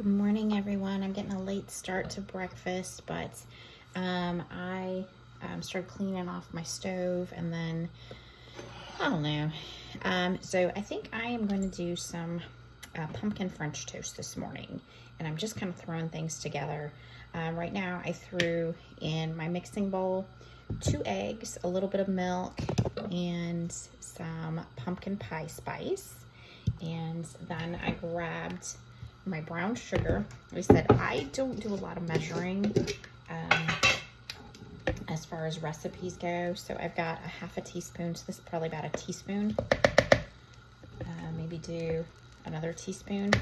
Good morning, everyone. I'm getting a late start to breakfast, but I started cleaning off my stove, and then I don't know. So I think I am going to do some pumpkin French toast this morning, and I'm just kind of throwing things together. Right now, I threw in my mixing bowl 2 eggs, a little bit of milk, and some pumpkin pie spice, and then I grabbed my brown sugar. Like I said, I don't do a lot of measuring as far as recipes go, so I've got a half a teaspoon, so this is probably about a teaspoon. Maybe do another teaspoon,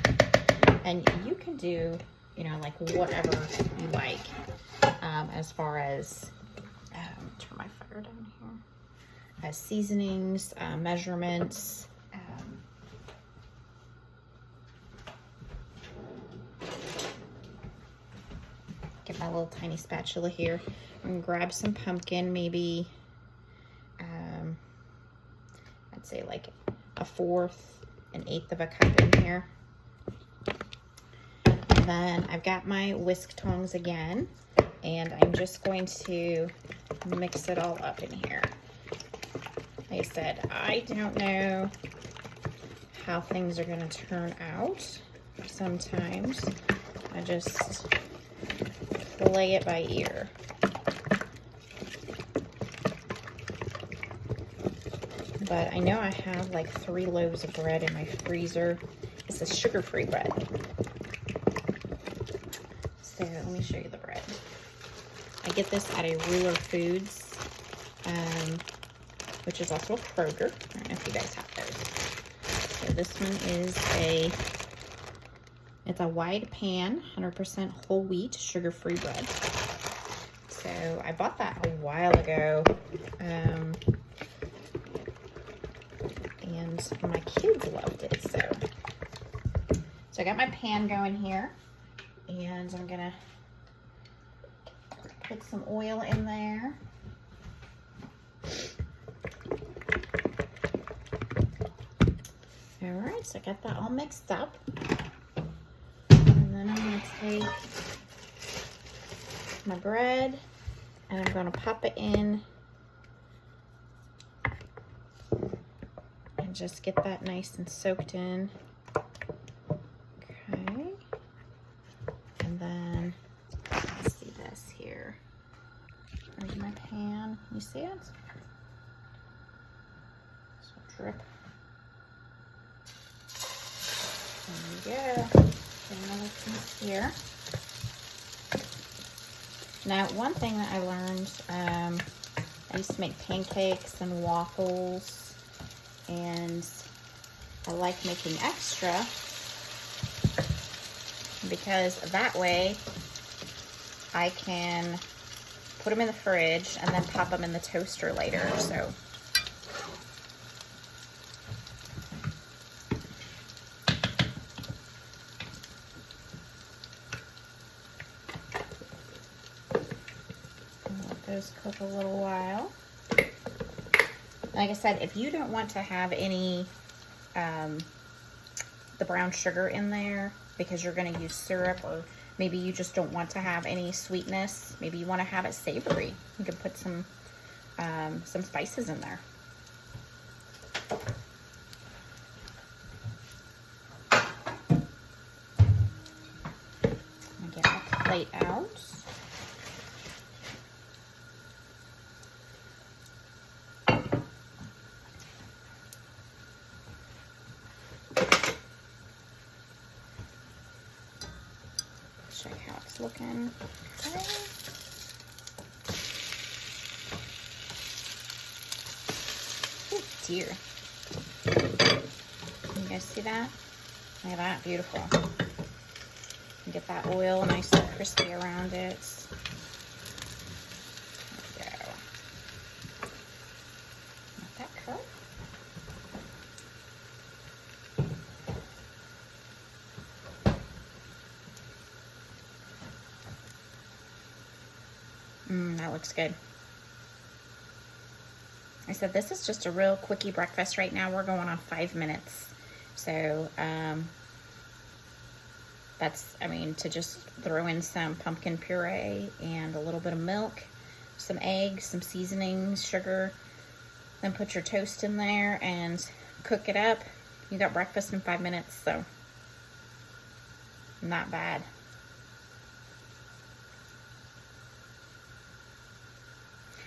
and you can do, like whatever you like as far as, turn my fire down here, as seasonings, measurements. Get my little tiny spatula here and grab some pumpkin, maybe I'd say like a 1/4, an 1/8 of a cup in here. And then I've got my whisk tongs again, and I'm just going to mix it all up in here. Like I said, I don't know how things are going to turn out. Sometimes I just play it by ear. But I know I have like 3 loaves of bread in my freezer. This is sugar-free bread. So let me show you the bread. I get this at a Ruler Foods, which is also a Kroger. I don't know if you guys have those. So this one is it's a wide pan, 100% whole wheat, sugar-free bread. So I bought that a while ago, and my kids loved it. So I got my pan going here, and I'm gonna put some oil in there. All right, so I got that all mixed up. And then I'm going to take my bread and I'm going to pop it in and just get that nice and soaked in. Okay. And then, let's see this here. There's my pan. You see it? So drip. There we go. Another piece here. Now, one thing that I learned, I used to make pancakes and waffles, and I like making extra because that way I can put them in the fridge and then pop them in the toaster later. So those cook a little while. Like I said, if you don't want to have any the brown sugar in there because you're going to use syrup, or maybe you just don't want to have any sweetness, maybe you want to have it savory, you can put some spices in there. I'm gonna get my plate out. Check how it's looking. Okay. Oh dear. Can you guys see that? Look at that, beautiful. And get that oil nice and crispy around it. There we go. Let that cook. That looks good. I said this is just a real quickie breakfast. Right now we're going on 5 minutes. So, I'm gonna get that out. And then I'm gonna take my pumpkin pie spice, and I'm gonna put some of that in here. And then I'm gonna take my brown sugar, and I'm gonna put some of that in here. And then I'm gonna take my whisk tongs, and I'm gonna mix it all up. And then I'm gonna put it in the oven. So I mean, to just throw in some pumpkin puree and a little bit of milk, some eggs, some seasonings, sugar, then put your toast in there and cook it up. You got breakfast in 5 minutes, so not bad.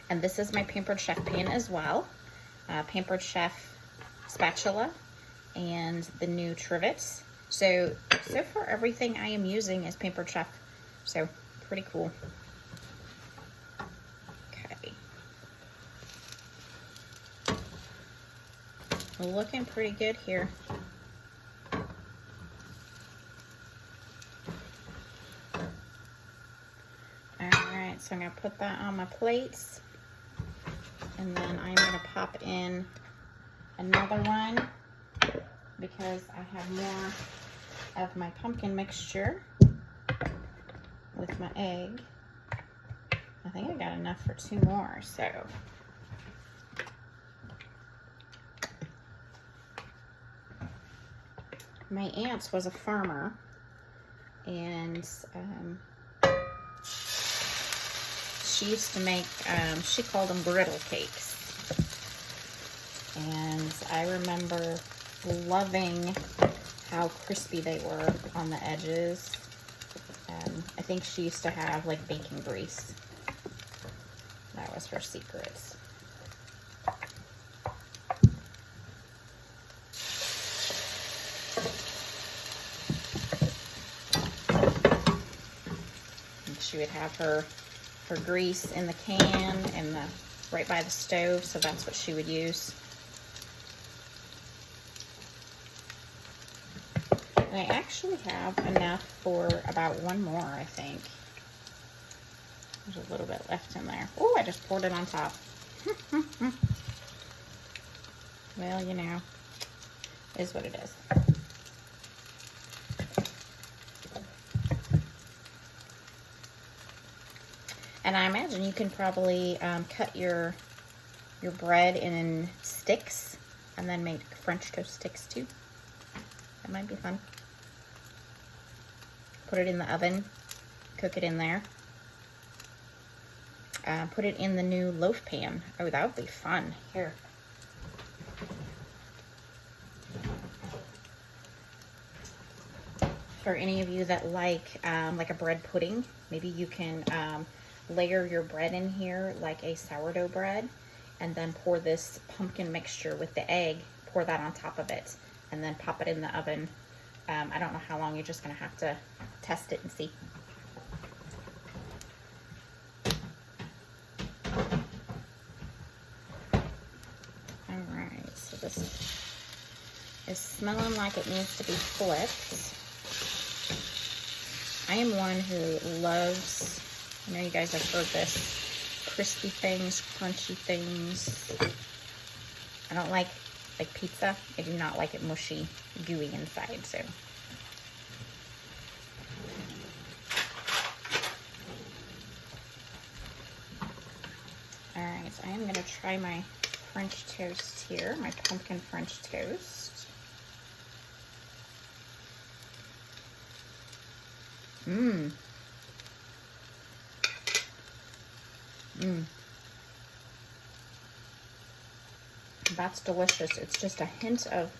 And this is my Pampered Chef pan as well. Pampered Chef spatula and the new trivets. So far everything I am using is Pampered Chef. So pretty cool. Okay. Looking pretty good here. Alright, so I'm going to put that on my plates. And then I'm going to pop in another one because I have more of my pumpkin mixture with my egg. I think I got enough for 2 more, so. My aunt was a farmer, and she used to make, she called them griddle cakes. And I remember loving how crispy they were on the edges. I think she used to have like bacon grease. That was her secret. And she would have her grease in the can and right by the stove, so that's what she would use. And I actually have enough for about 1 more, I think. There's a little bit left in there. Oh, I just poured it on top. Well, you know, is what it is. And I imagine you can probably cut your bread in sticks and then make French toast sticks too. That might be fun. Put it in the oven, cook it in there. Put it in the new loaf pan. Oh, that would be fun. Here. For any of you that like a bread pudding, maybe you can layer your bread in here like a sourdough bread, and then pour this pumpkin mixture with the egg, pour that on top of it, and then pop it in the oven. I don't know how long, you're just gonna have to test it and see. Alright, so this is smelling like it needs to be flipped. I am one who loves, I know you guys have heard this, crispy things, crunchy things. I don't like pizza. I do not like it mushy, gooey inside, so. Alright, so I am going to try my French toast here, my pumpkin French toast. Mmm. Mmm. That's delicious. It's just a hint of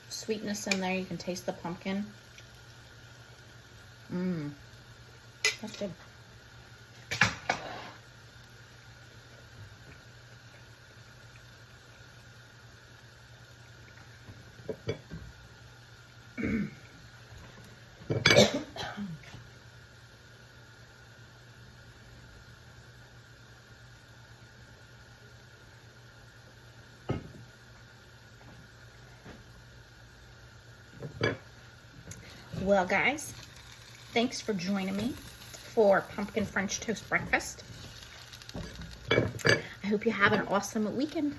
sweetness in there. You can taste the pumpkin. Mmm. That's good. Well, guys, thanks for joining me for pumpkin French toast breakfast. I hope you have an awesome weekend.